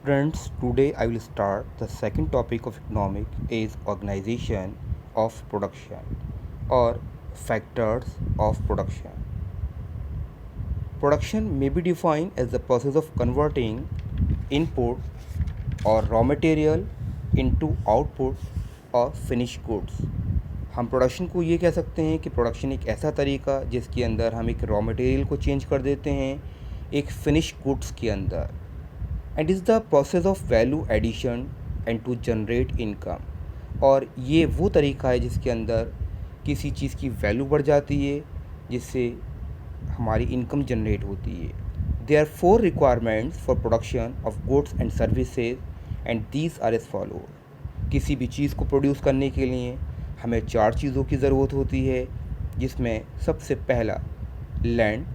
Friends, today I will start the second topic of economic is organization of production or factors of production. Production may be defined as the process of converting input or raw material into output or finished goods. हम production को ये कह सकते हैं कि production एक ऐसा तरीका जिसके अंदर हम एक रॉ मटेरियल को चेंज कर देते हैं एक फिनिश गुड्स के अंदर and is the process of value addition and to generate income. और ये वो तरीका है जिसके अंदर किसी चीज़ की वैल्यू बढ़ जाती है जिससे हमारी इनकम जनरेट होती है। There are four requirements for production of goods and services and these are as follow. किसी भी चीज़ को प्रोड्यूस करने के लिए हमें चार चीज़ों की ज़रूरत होती है, जिसमें सबसे पहला land,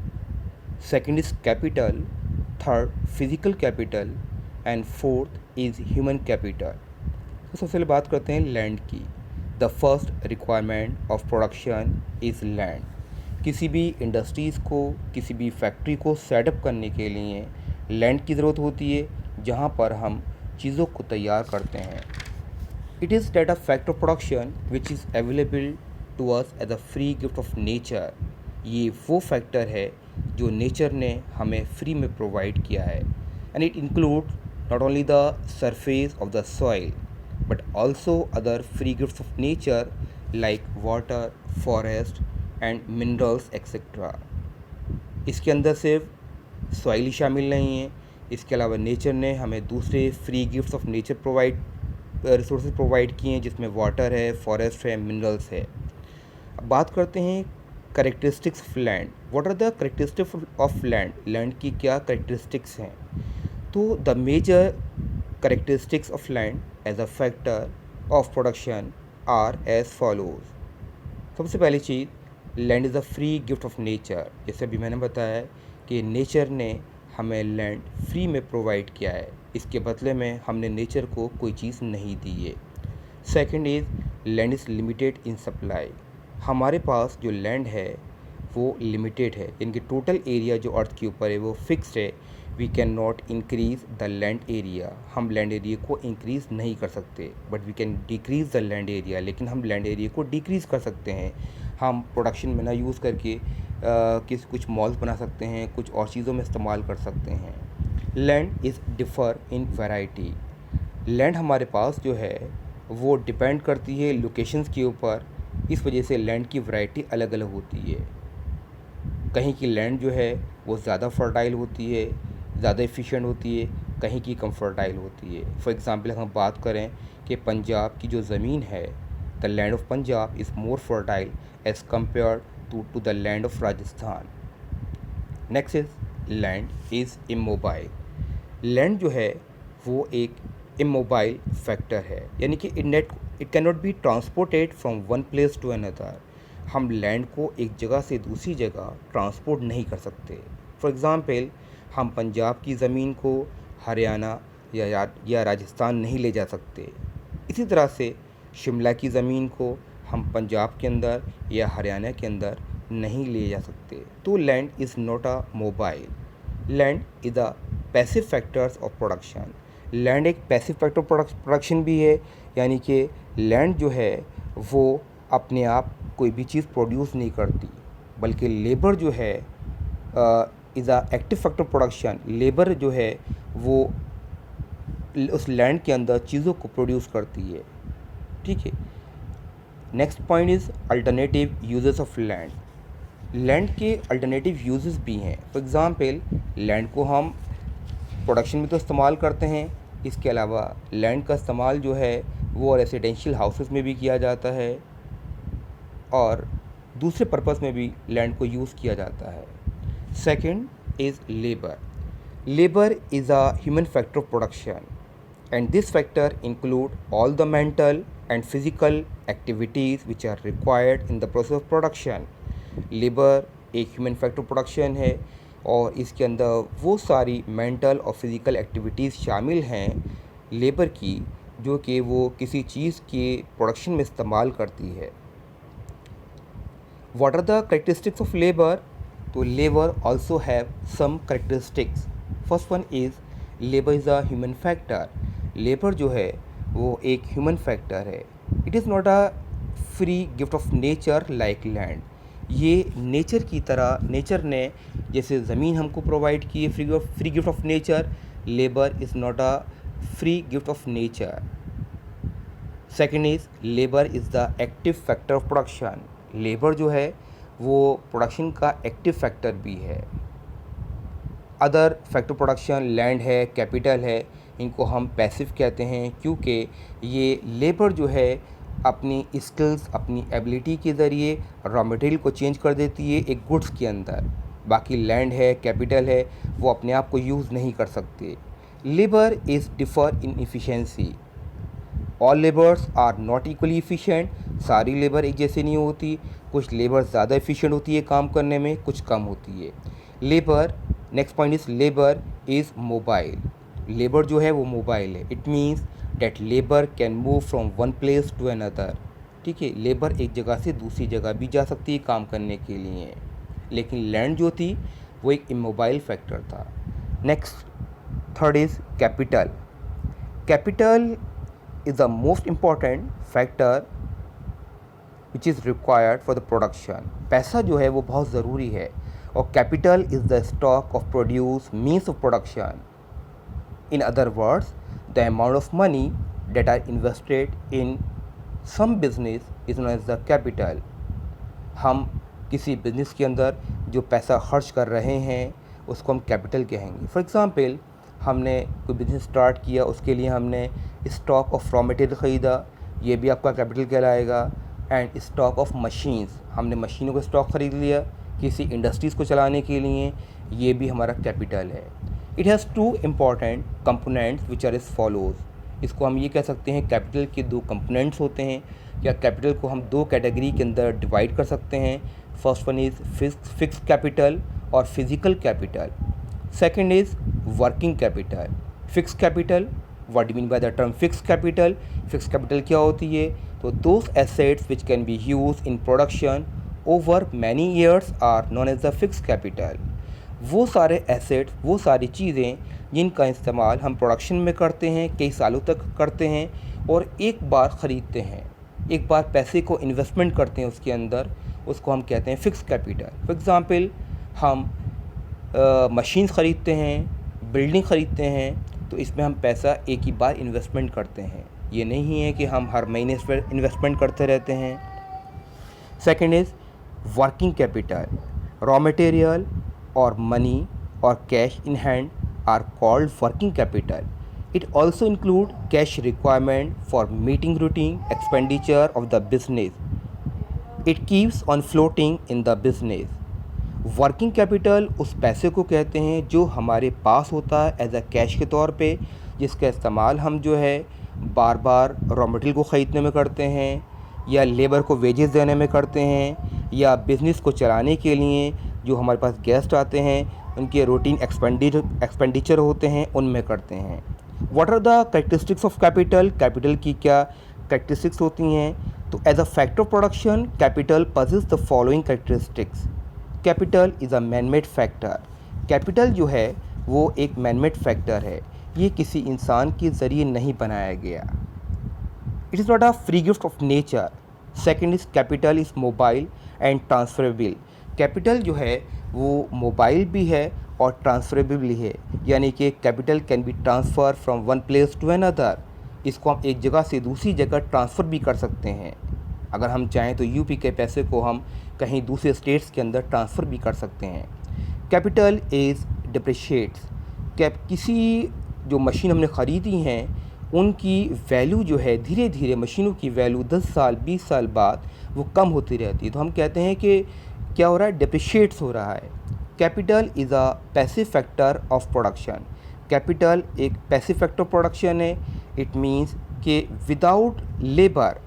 second is capital, third physical capital and fourth is human capital. तो सबसे पहले बात करते हैं लैंड की। The first requirement of production is land. किसी भी इंडस्ट्रीज़ को, किसी भी फैक्ट्री को सेटअप करने के लिए लैंड की ज़रूरत होती है जहाँ पर हम चीज़ों को तैयार करते हैं। It is that a factor of production which is available to us as a free gift of nature. ये वो फैक्टर है जो नेचर ने हमें फ्री में प्रोवाइड किया है and it include not only the surface of the soil but also other free gifts of nature like water, forest and minerals etcetera. इसके अंदर सिर्फ सॉइल ही शामिल नहीं है, इसके अलावा नेचर ने हमें दूसरे free gifts of nature resources provide किए हैं जिसमें वाटर है, फॉरेस्ट है, मिनरल्स है। अब बात करते हैं characteristics of land. What are the characteristics of land? Land की क्या करेक्टरिस्टिक्स हैं? तो the major characteristics of land as a factor of production are as follows. सबसे पहली चीज़, land is a free gift of nature. जैसे अभी मैंने बताया कि नेचर ने हमें लैंड फ्री में प्रोवाइड किया है, इसके बदले में हमने नेचर को कोई चीज़ नहीं दी है। Second is land is limited in supply. हमारे पास जो लैंड है वो लिमिटेड है, इनकी टोटल एरिया जो अर्थ के ऊपर है वो फिक्स्ड है। We can not increase the land area. हम लैंड एरिया को इंक्रीज़ नहीं कर सकते but we can decrease the land area. लेकिन हम लैंड एरिया को डिक्रीज़ कर सकते हैं। हम प्रोडक्शन में ना यूज़ करके कुछ मॉल्स बना सकते हैं, कुछ और चीज़ों में इस्तेमाल कर सकते हैं। Land is differ in variety. Land हमारे पास जो है वो डिपेंड करती है लोकेशंस के ऊपर, इस वजह से लैंड की वैरायटी अलग अलग होती है। कहीं की लैंड जो है वो ज़्यादा फर्टाइल होती है, ज़्यादा एफिशिएंट होती है, कहीं की कम फर्टाइल होती है। फॉर एग्ज़ाम्पल हम बात करें कि पंजाब की जो ज़मीन है, the land of Punjab is more fertile as compare to the land of Rajasthan. Next is land is immobile. Land जो है वो एक इमोबाइल फैक्टर है, यानी कि it can not be transported from one place to another. हम लैंड को एक जगह से दूसरी जगह ट्रांसपोर्ट नहीं कर सकते। फॉर एग्ज़ाम्पल हम पंजाब की ज़मीन को हरियाणा या राजस्थान नहीं ले जा सकते। इसी तरह से शिमला की ज़मीन को हम पंजाब के अंदर या हरियाणा के अंदर नहीं ले जा सकते। तो land is not a mobile. Land is a passive factors of production. Land एक पैसिव फैक्टर प्रोडक्शन भी है, यानी कि लैंड जो है वो अपने आप कोई भी चीज़ प्रोड्यूस नहीं करती, बल्कि लेबर जो है is a active factor production. Labour जो है वो उस लैंड के अंदर चीज़ों को प्रोड्यूस करती है। ठीक है। Next point is alternative uses of land. Land के अल्टरनेटिव यूजेस भी हैं। फॉर एग्ज़ाम्पल लैंड को हम प्रोडक्शन में तो इस्तेमाल करते हैं, इसके अलावा लैंड का इस्तेमाल जो है वो रेसिडेंशियल हाउसेस में भी किया जाता है और दूसरे पर्पस में भी लैंड को यूज़ किया जाता है। Second is labour. Labour is a human factor of production and this factor include all the mental and physical activities which are required in the process of production. Labour एक human factor production है और इसके अंदर वो सारी mental और physical activities शामिल हैं लेबर की, जो कि वो किसी चीज़ के प्रोडक्शन में इस्तेमाल करती है। What are the characteristics of labor? तो labor also have some characteristics. First one is labour is a human factor. Labour जो है वो एक ह्यूमन फैक्टर है। It is not a free gift of nature like land. ये nature की तरह, nature ने जैसे ज़मीन हमको प्रोवाइड की है free gift of nature, labour is not a free gift of nature. Second is labour is the active factor of production. Labour जो है वो प्रोडक्शन का एक्टिव फैक्टर भी है। अदर फैक्टर प्रोडक्शन लैंड है, कैपिटल है, इनको हम पैसिव कहते हैं, क्योंकि ये लेबर जो है अपनी स्किल्स, अपनी एबिलिटी के ज़रिए रॉ मटेरियल को चेंज कर देती है एक गुड्स के अंदर। बाकी लैंड है, कैपिटल है, वो अपने आप को यूज़ नहीं कर सकते। Labour is differ in efficiency. All labours are not equally efficient. सारी लेबर एक जैसे नहीं होती। कुछ लेबर ज़्यादा इफ़िशेंट होती है काम करने में, कुछ कम होती है। Labour, next point is labour is mobile. Labour जो है वो मोबाइल है। It means that labour can move from one place to another. ठीक है, लेबर एक जगह से दूसरी जगह भी जा सकती है काम करने के लिए। लेकिन लैंड जो थी वो एक इमोबाइल फैक्टर था। Next third is capital. Capital is the most important factor which is required for the production। पैसा जो है वो बहुत ज़रूरी है, और capital is the stock of produce means of production. In other words, the amount of money that are invested in some business is known as the capital। हम किसी बिजनेस के अंदर जो पैसा खर्च कर रहे हैं उसको हम कैपिटल कहेंगे। फॉर एग्ज़ाम्पल, हमने कोई बिज़नेस स्टार्ट किया, उसके लिए हमने स्टॉक ऑफ रॉ मटेरियल ख़रीदा, ये भी आपका कैपिटल कहलाएगा। एंड स्टॉक ऑफ मशीन्स, हमने मशीनों का स्टॉक ख़रीद लिया किसी इंडस्ट्रीज़ को चलाने के लिए, ये भी हमारा कैपिटल है। It has two important components which are is follows. इसको हम ये कह सकते हैं कैपिटल के दो कंपोनेंट्स होते हैं, या कैपिटल को हम दो कैटेगरी के अंदर डिवाइड कर सकते हैं। First one is fixed capital और physical capital. Second is working capital. Fixed capital, what do mean by the term fixed capital? Fixed capital क्या होती है? तो those assets which can be use in production over many years are known as the fixed capital. वो सारे assets, वो सारी चीज़ें जिनका इस्तेमाल हम प्रोडक्शन में करते हैं, कई सालों तक करते हैं और एक बार ख़रीदते हैं, एक बार पैसे को इन्वेस्टमेंट करते हैं उसके अंदर, उसको हम कहते हैं फिक्स्ड कैपिटल। फॉर एग्ज़ाम्पल, हम मशीन्स ख़रीदते हैं, बिल्डिंग ख़रीदते हैं, तो इसमें हम पैसा एक ही बार इन्वेस्टमेंट करते हैं। ये नहीं है कि हम हर महीने इस पर इन्वेस्टमेंट करते रहते हैं। Second is working capital. Raw material और मनी और cash in hand are called working capital. It also include cash requirement for meeting routine expenditure of the business. It keeps on floating in the business. Working capital उस पैसे को कहते हैं जो हमारे पास होता है एज अ कैश के तौर पे, जिसका इस्तेमाल हम जो है बार बार रॉ मटेरियल को ख़रीदने में करते हैं, या लेबर को वेजेस देने में करते हैं, या बिज़नेस को चलाने के लिए जो हमारे पास गेस्ट आते हैं उनके रूटीन एक्सपेंडिचर होते हैं उनमें करते हैं। What are the characteristics of capital? Capital की क्या कैरेक्टरिस्टिक्स होती हैं? तो as a factor of production capital possess the following characteristics. Capital is a man made factor. Capital जो है वो एक मैन मेड फैक्टर है, ये किसी इंसान के ज़रिए नहीं बनाया गया। It is not a free gift of nature. Second is capital is mobile and transferable. Capital जो है वो मोबाइल भी है और ट्रांसफरेबल भी है, यानी कि capital can be transfer from one place to another. इसको हम एक जगह से दूसरी जगह ट्रांसफ़र भी कर सकते हैं। अगर हम चाहें तो यूपी के पैसे को हम कहीं दूसरे स्टेट्स के अंदर ट्रांसफ़र भी कर सकते हैं। Capital is depreciates. किसी जो मशीन हमने ख़रीदी हैं उनकी वैल्यू जो है धीरे धीरे, मशीनों की वैल्यू 10 साल 20 साल बाद वो कम होती रहती है, तो हम कहते हैं कि क्या हो रहा है, डिप्रिशिएट्स हो रहा है। Capital is a passive factor of production. Capital एक पैसिव फैक्टर प्रोडक्शन है। इट मीन्स कि विदाउट लेबर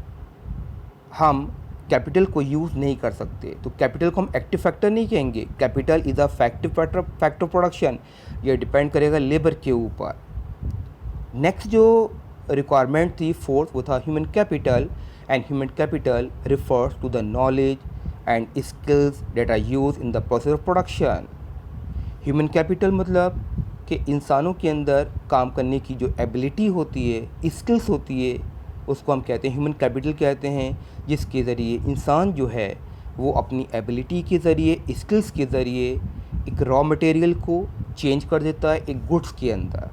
हम कैपिटल को यूज़ नहीं कर सकते, तो कैपिटल को हम एक्टिव फैक्टर नहीं कहेंगे। Capital is a factive factor production, ये डिपेंड करेगा लेबर के ऊपर। नेक्स्ट जो रिक्वायरमेंट थी फोर्थ, वो था human capital, and human capital refers to the knowledge and skills that are use in the process of production. Human capital मतलब कि इंसानों के अंदर काम करने की जो एबिलिटी होती है, स्किल्स होती है, उसको हम कहते हैं ह्यूमन कैपिटल कहते हैं, जिसके ज़रिए इंसान जो है वो अपनी एबिलिटी के ज़रिए, स्किल्स के ज़रिए एक रॉ मटेरियल को चेंज कर देता है एक गुड्स के अंदर।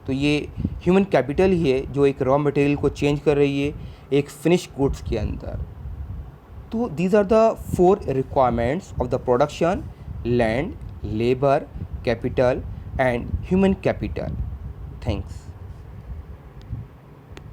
तो ये ह्यूमन कैपिटल ही है जो एक रॉ मटेरियल को चेंज कर रही है एक फिनिश गुड्स के अंदर। तो these are the 4 requirements of the production: land, labour, capital and human capital. Thanks.